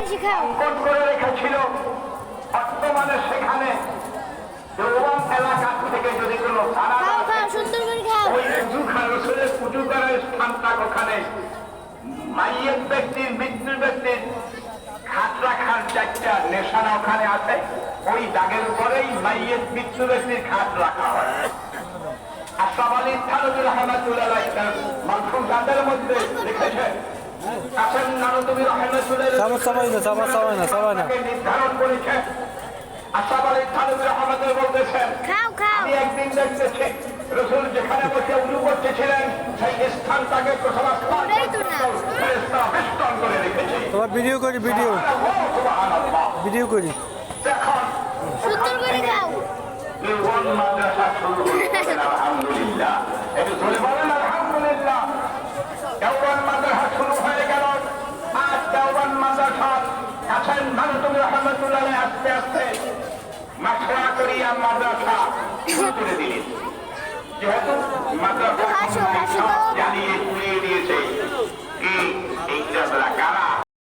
অঙ্কন করে রেখেছিল। বর্তমানে সেখানে এলাকা থেকে যদি কোনো ওই রসুলের পুজো করার স্থানটা ওখানে মাইয়ের ব্যক্তির মৃত্যুর ব্যক্তির খাট রাখার একটা নেশানা ওখানে আছে। ওই দাগের উপরেই মাইয়ের মৃত্যু ব্যক্তির খাট রাখা হয়। আশরাফ আলী থানভী রহমাতুল্লাহ মানসুর গানের মধ্যে লিখেছেন কাসেম নানতুবি রহমাতুল্লাহ নির্ধারণ করেছেন। আশরাফ আলী থানভী রহমাতুল্লাহ বলতেছেন আমি একদিন দেখতেছি রসুল যেখানে বসে উজু করতেছিলেন সেই স্থানটাকে বেষ্টন করে রেখেছে। তোমার ভিডিও করি দেখুন সুন্দর করে খাও। মাদ্রাসা শুরু করেছেন আলহামদুলিল্লাহ। একটু ধরে বলেন আলহামদুলিল্লাহ। দেওবন্দ মাদ্রাসা শুরু হয়ে গেল। আজ দেওবন্দ মাদ্রাসা কাসেম নানতুবি রহমাতুল্লাহ আস্তে আস্তে মাশরা করিয়া মাদ্রাসা শুরু করে দিলেন। যেহেতু মাদ্রাসা জ্বালিয়ে